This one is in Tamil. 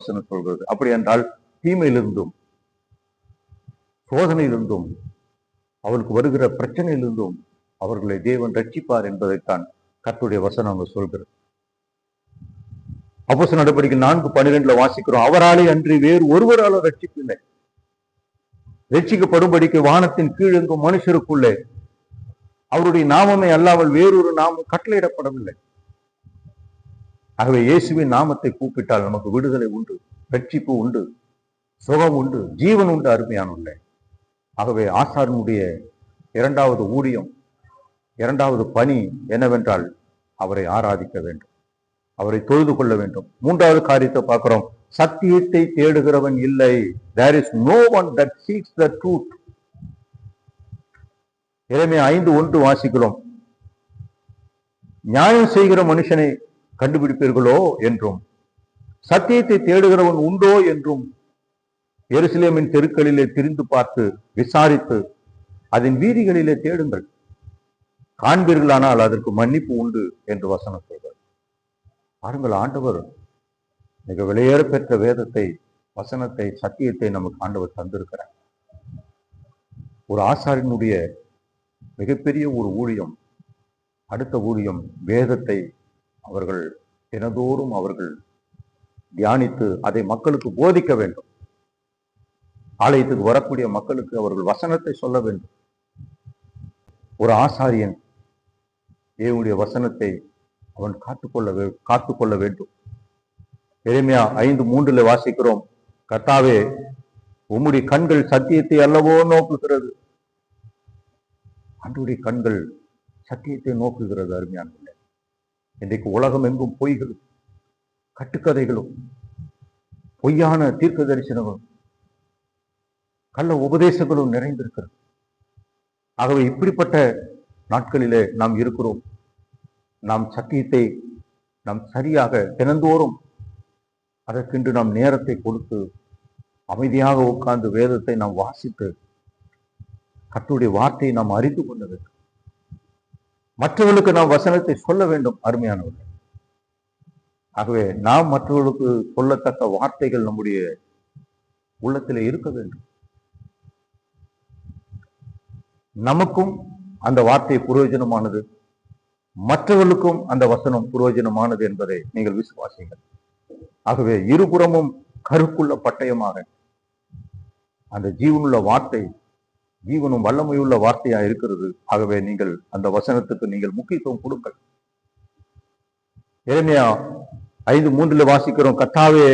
வசனம் சொல்கிறது. அப்படி என்றால் தீமையிலிருந்தும் சோதனையிலிருந்தும் அவருக்கு வருகிற பிரச்சனையிலிருந்தும் அவர்களை தேவன் ரட்சிப்பார் என்பதைத்தான் கர்த்தருடைய வசனம் அங்க சொல்கிறது. அப்போஸ்தலர் நடவடிக்கைகள் 4:12 வாசிக்கிறோம், அவராலே அன்றி வேறு ஒருவராலும் ரட்சிப்பில்லை. ரட்சிக்கப்படும்படிக்கு வானத்தின் கீழெங்கும் மனுஷருக்குள்ளே அவருடைய நாமமே அல்லாமல் வேறொரு நாமம் கட்டளையிடப்படவில்லை. ஆகவே இயேசுவின் நாமத்தை கூப்பிட்டால் நமக்கு விடுதலை உண்டு, ரட்சிப்பு உண்டு, சுகம் உண்டு, ஜீவன் உண்டு. அருமையானவர்களே, ஆகவே ஆசாரியனுடைய இரண்டாவது ஊழியம், இரண்டாவது பணி என்னவென்றால் அவரை ஆராதிக்க வேண்டும், அவரை தொழுது கொள்ள வேண்டும். மூன்றாவது காரியத்தை பார்க்கிறோம், சத்தியத்தை தேடுகிறவன் இல்லை. There is no one that seeks the truth. எரேமியா 5:1 வாசிக்கிறோம், நியாயம் செய்கிற மனுஷனை கண்டுபிடிப்பீர்களோ என்றும் சத்தியத்தை தேடுகிறவன் உண்டோ என்றும் எருசலேமின் தெருக்களிலே திரிந்து பார்த்து விசாரித்து அதன் வீதிகளிலே தேடுங்கள், காண்பீர்களானால் அதற்கு மன்னிப்பு உண்டு என்று வசனம் சொல்கிறார். பாருங்கள், ஆண்டவர் மிக விலையேற பெற்ற வேதத்தை, வசனத்தை, சத்தியத்தை நமக்கு ஆண்டவர் தந்திருக்கிறார். ஒரு ஆசாரியனுடைய மிகப்பெரிய ஒரு ஊழியம், அடுத்த ஊழியம், வேதத்தை அவர்கள் தினதோறும் அவர்கள் தியானித்து அதை மக்களுக்கு போதிக்க வேண்டும். ஆலயத்துக்கு வரக்கூடிய மக்களுக்கு அவர்கள் வசனத்தை சொல்ல வேண்டும். ஒரு ஆசாரியன் தேவனுடைய வசனத்தை அவன் காத்துக்கொள்ள வேண்டும். எரேமியா 5:3 வாசிக்கிறோம், கர்த்தாவே உம்முடைய கண்கள் சத்தியத்தை அல்லவோ நோக்குகிறது. ஆண்டவருடைய கண்கள் சத்தியத்தை நோக்குகிறது. அருமையானவர்களே, இன்றைக்கு உலகம் எங்கும் பொய்களும் கட்டுக்கதைகளும் பொய்யான தீர்க்க தரிசனங்களும் கள்ள உபதேசங்களும் நிறைந்திருக்கிறது. ஆகவே இப்படிப்பட்ட நாட்களிலே நாம் இருக்கிறோம். நாம் சத்தியத்தை நாம் சரியாக தினந்தோறும் அதற்கென்று நாம் நேரத்தை கொடுத்து அமைதியாக உட்கார்ந்து வேதத்தை நாம் வாசித்து கர்த்தருடைய வார்த்தையை நாம் அறிந்து கொள்ள வேண்டும். மற்றவர்களுக்கு நாம் வசனத்தை சொல்ல வேண்டும். அருமையானவர்கள், ஆகவே நாம் மற்றவர்களுக்கு சொல்லத்தக்க வார்த்தைகள் நம்முடைய உள்ளத்திலே இருக்க வேண்டும். நமக்கும் அந்த வார்த்தை பிரயோஜனமானது, மற்றவர்களுக்கும் அந்த வசனம் பிரயோஜனமானது என்பதை நீங்கள் விசுவாசிங்கள். ஆகவே இருபுறமும் கருக்குள்ள பட்டயமாக அந்த ஜீவனுள்ள வார்த்தை, ஜீவனும் வல்லமையுள்ள வார்த்தையா இருக்கிறது. ஆகவே நீங்கள் அந்த வசனத்துக்கு நீங்கள் முக்கியத்துவம் கொடுங்கள். எரேமியா 5:3 வாசிக்கிறோம், கர்த்தாவே